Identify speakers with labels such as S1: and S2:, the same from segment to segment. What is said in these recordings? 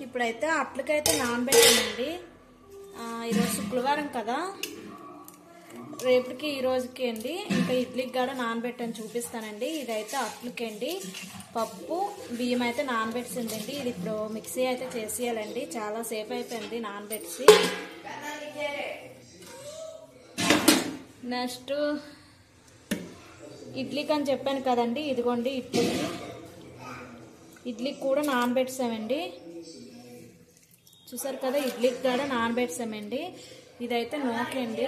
S1: ఇప్పుడైతే అట్లకైతే నానబెట్టానండి. ఈరోజు శుక్రవారం కదా, రేపటికి ఈ రోజుకి అండి. ఇంకా ఇడ్లీకి కూడా నానబెట్టని చూపిస్తానండి. ఇదైతే అట్లకి అండి. పప్పు బియ్యం అయితే నానబెట్టిందండి. ఇది ఇప్పుడు మిక్సీ అయితే చేసేయాలండి. చాలా సేపు అయిపోయింది నానబెట్టి. నెక్స్ట్ ఇడ్లీకి అని చెప్పాను కదండి, ఇదిగోండి ఇడ్లీకి కూడా నానబెట్టామండి. చూసారు కదా, ఇడ్లీకి కూడా నానబెట్టామండి. ఇదైతే నూకండి,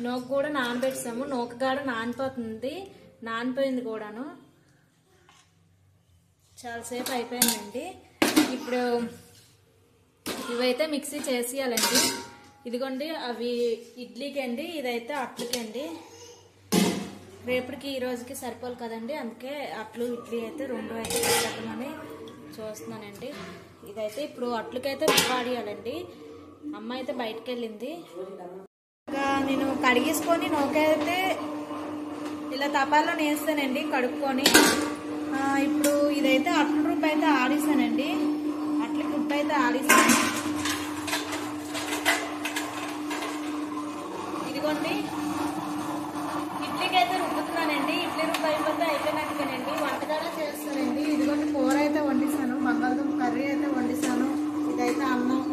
S1: నూక కూడా నానబెట్టాము. నూక కూడా నానిపోయింది కూడాను. చాలాసేపు అయిపోయిందండి. ఇప్పుడు ఇవైతే మిక్సీ చేసేయాలండి. ఇదిగోండి అవి ఇడ్లీకి అండి, ఇదైతే అట్లకి అండి. రేపటికి ఈ రోజుకి సరిపోదు కదండి, అందుకే అట్లు ఇడ్లీ అయితే రెండు అయితే పెట్టమని చూస్తున్నానండి. ఇదైతే ఇప్పుడు అట్లకైతే వాడియాలండి. అమ్మ అయితే బయటకు వెళ్ళింది. ఇంకా నేను కడిగేసుకొని నూకైతే ఇలా తపాల్లో నేస్తానండి కడుక్కొని. ఇప్పుడు ఇదైతే అట్ల రుబ్బు అయితే ఆడిస్తానండి. అట్ల రుబ్బు అయితే ఆడిస్తాను. ఇదిగోండి ఇడ్లీకి అయితే రుబ్బుతున్నానండి. ఇడ్లీ రుబ్బు అయిపోయినట్టుగానండి. వంట కూడా చేస్తానండి. ఇదిగోండి కూర అయితే వండిస్తాను, బంగాళదుంప కర్రీ అయితే వండిస్తాను. ఇదైతే అన్నం.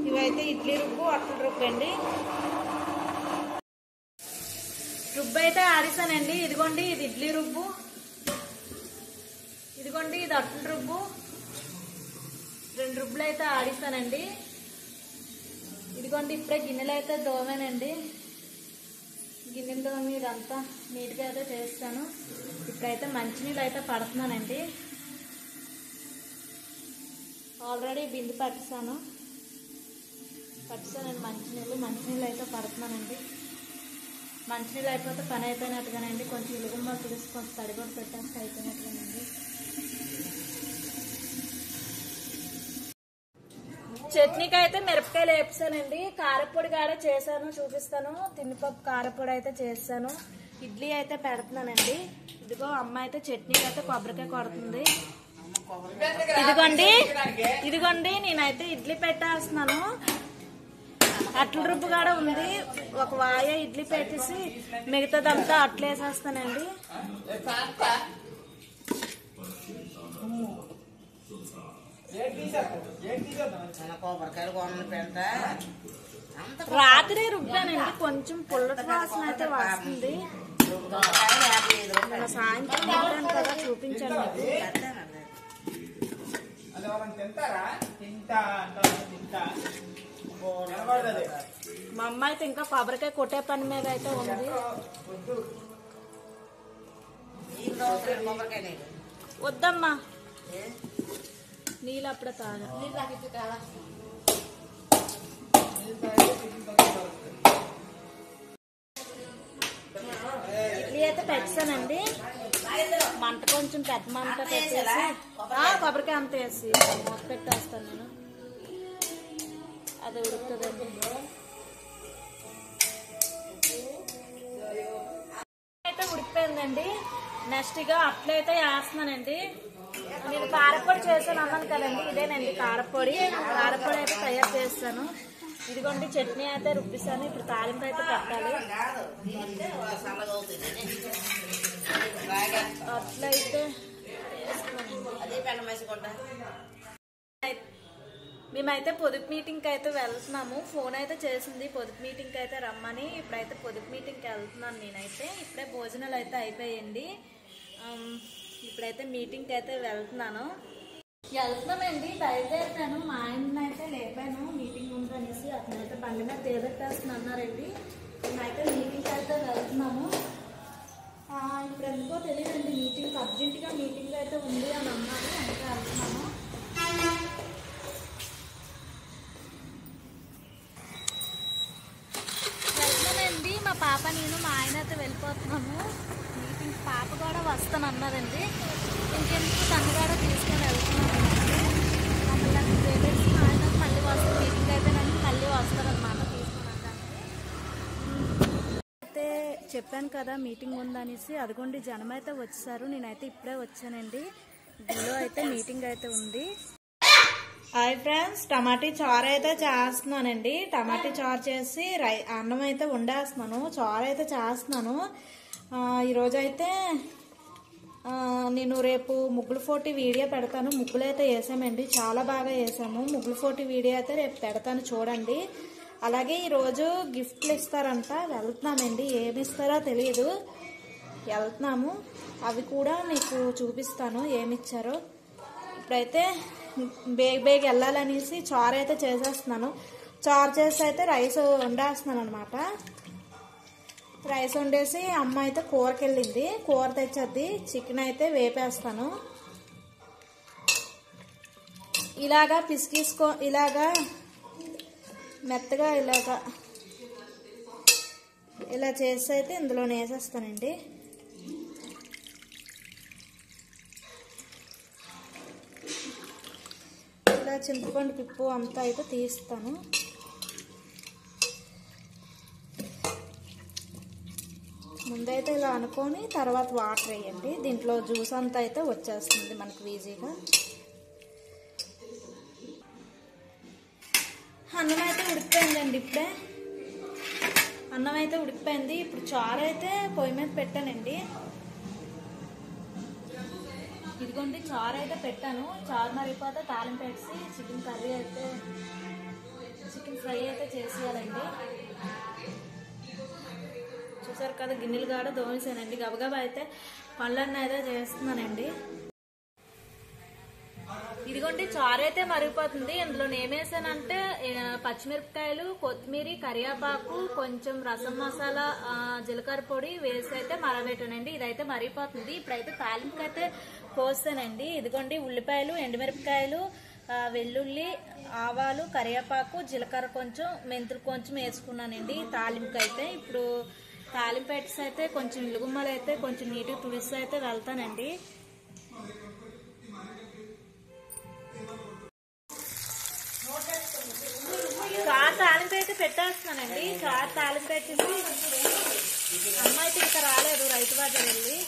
S1: ఇవైతే ఇడ్లీ రుబ్బు అట్ల రుబ్బు అండి. రుబ్బు అయితే ఆడిస్తానండి. ఇదిగోండి ఇది ఇడ్లీ రుబ్బు, ఇదిగోండి ఇది అట్ల రుబ్బు. రెండు రుబ్బులు అయితే ఆడిస్తానండి. ఇదిగోండి ఇప్పుడే గిన్నెలు అయితే దోమేనండి. గిన్నెలు దోమి ఇదంతా నీట్గా అయితే చేస్తాను. ఇప్పుడైతే మంచినీళ్ళు అయితే పడుతున్నానండి. ఆల్రెడీ బిందు పట్టిస్తానండి. మంచినీళ్ళు అయితే పడుతున్నానండి. మంచినీళ్ళు అయిపోతే పని అయిపోయినట్టుగానండి. కొంచెం ఇలుగుమ్మ పిలిచి కొంచెం తడిగొట్టు పెట్టేస్తే అయిపోయినట్టుగానండి. చట్నీకి అయితే మిరపకాయలు వేపుతానండి. కారపొడి కూడా చేశాను, చూపిస్తాను. తిండిపప్పు కారపొడి అయితే చేస్తాను. ఇడ్లీ అయితే పెడుతున్నానండి. ఇదిగో అమ్మ అయితే చట్నీకి అయితే కొబ్బరికాయ కొడుతుంది. ఇదిగోండి నేనైతే ఇడ్లీ పెట్టేస్తున్నాను. అట్ల రుబ్బు కూడా ఉంది. ఒక వాయ ఇడ్లీ పెట్టేసి మిగతాదంతా అట్లు వేసేస్తానండి. రాత్రి రుబ్బానండి. కొంచెం పుల్లటి వాసన అయితే వస్తుంది. సాయంత్రం తింటాను కదా, చూపించాను మీకు. మా అమ్మ అయితే ఇంకా కొబ్బరికాయ కొట్టే పని మీద అయితే ఉంది. వద్దమ్మా, నీళ్ళు అప్పుడే తాగా. ఇడ్లీ అయితే పెట్టానండి. మంట కొంచెం పెద్ద మంట పెట్టేసి కొబ్బరికాయ అంత వేసి మూత పెట్టేస్తాను నేను. అది ఉడుకుతుందండి. అయితే ఉడికిపోయిందండి. నెక్స్ట్ గా అట్లయితే వేస్తున్నానండి. నేను కారపొడి చేశాను అన్నాను కదండి, ఇదేనండి కారపొడి. కారపొడి అయితే తయారు చేస్తాను. ఇదిగోండి చట్నీ అయితే రుబ్బిస్తాను. ఇప్పుడు తాలింపు అయితే పెట్టాలి. అట్లయితే మేమైతే పొదుపు మీటింగ్కి అయితే వెళ్తున్నాము. ఫోన్ అయితే చేసింది పొదుపు మీటింగ్కి అయితే రమ్మని. ఇప్పుడైతే పొదుపు మీటింగ్కి వెళ్తున్నాను నేనైతే. ఇప్పుడే భోజనాలు అయితే అయిపోయింది. ఇప్పుడైతే మీటింగ్కి అయితే వెళ్తున్నామండి. బయలుదేరుతాను. మా ఆయన అయితే లేపాను మీటింగ్ ఉందనేసి. అతనైతే బండి మీద తేదెట్టేస్తున్నా అన్నారండి. మేమైతే మీటింగ్కి అయితే వెళ్తున్నాము. ఇప్పుడు ఎందుకో తెలియదండి, మీటింగ్ అర్జెంటుగా మీటింగ్ అయితే ఉంది అని అన్నారు. అందుకే వెళ్తున్నాము. వెళ్తున్నామండి. మా పాప నేను మా ఆయన అయితే వెళ్ళిపోతున్నాము మీటింగ్. పాప కూడా వస్తాను అన్నదండి. ఇంకెందుకు తను కూడా తీసుకొని వెళ్తున్నాను. మమ్మల్ని పేరెంట్స్ మా ఆయన మళ్ళీ వస్తాను. మీటింగ్ అయిపోయినాక మళ్ళీ వస్తారనమాట తీసుకుని అయితే చెప్పాను కదా మీటింగ్ ఉందనేసి. అదిగోండి జనం అయితే వచ్చేసారు. నేనైతే ఇప్పుడే వచ్చానండి. గుడిలో అయితే మీటింగ్ అయితే ఉంది. హాయ్ ఫ్రెండ్స్, టమాటీ చారు అయితే చేస్తున్నానండి. టమాటీ చారు చేసి అన్నం అయితే వండేస్తున్నాను, చారు అయితే చేస్తున్నాను. ఈరోజు అయితే నేను రేపు ముగ్గుల పోటీ వీడియో పెడతాను. ముగ్గులు అయితే వేసామండి, చాలా బాగా వేసాము. ముగ్గుల పోటీ వీడియో అయితే రేపు పెడతాను, చూడండి. అలాగే ఈరోజు గిఫ్ట్లు ఇస్తారంట, వెళ్తున్నామండి. ఏమి ఇస్తారో తెలియదు, వెళ్తున్నాము. అవి కూడా మీకు చూపిస్తాను ఏమిచ్చారో. ఇప్పుడైతే బేగ వెళ్ళాలనేసి చారు అయితే చేసేస్తున్నాను. చారు చేసి అయితే రైస్ వండేస్తున్నాను అనమాట. రైస్ వండేసి అమ్మ అయితే కూరకి వెళ్ళింది, కూర తెచ్చద్ది. చికెన్ అయితే వేపేస్తాను. ఇలాగా ఇలాగా మెత్తగా ఇలా చేసి అయితే ఇందులో వేసేస్తానండి. ఇలా చింతపండు పిప్పు అంతా అయితే తీస్తాను. ముందైతే ఇలా అనుకొని తర్వాత వాటర్ వేయండి. దీంట్లో జ్యూస్ అంతా అయితే వచ్చేస్తుంది మనకు ఈజీగా. అన్నం అయితే ఉడికిపోయిందండి. ఇప్పుడే అన్నం అయితే ఉడికిపోయింది. ఇప్పుడు చారు అయితే పొయ్యి మీద పెట్టానండి. ఇదిగోండి, చారు అయితే పెట్టాను. చారు మరిగిపోతే తాలింపు వేసి చికెన్ ఫ్రై అయితే చేసేయాలండి. చూసారు కదా, గిన్నెలు కాడ దోమేసానండి. గబగబా అయితే పళ్ళన్నీ అయితే చేస్తున్నానండి. ఇదిగోండి, చారు అయితే మరిగిపోతుంది. ఇందులో ఏమేసానంటే పచ్చిమిరపకాయలు, కొత్తిమీర, కరివేపాకు, కొంచెం రసం మసాలా, జీలకర్ర పొడి వేసి అయితే మరబెట్టానండి. ఇదైతే మరిగిపోతుంది. ఇప్పుడైతే తాలింపుకి అయితే పోసానండి. ఇదిగోండి, ఉల్లిపాయలు, ఎండుమిరపకాయలు, వెల్లుల్లి, ఆవాలు, కరివేపాకు, జీలకర్ర కొంచెం, మెంతులు కొంచెం వేసుకున్నానండి తాలింపుకి అయితే. ఇప్పుడు తాలింపు పెట్టి అయితే కొంచెం ఇల్లుగుమ్మలు అయితే కొంచెం నీట్గా తుడిసి అయితే వెళ్తానండి. చారు తాలింపు అయితే పెట్టేస్తున్నానండి. చారు తాలింపు పెట్టింది. అమ్మ అయితే ఇంకా రాలేదు, రైతు బజార్ వెళ్ళి.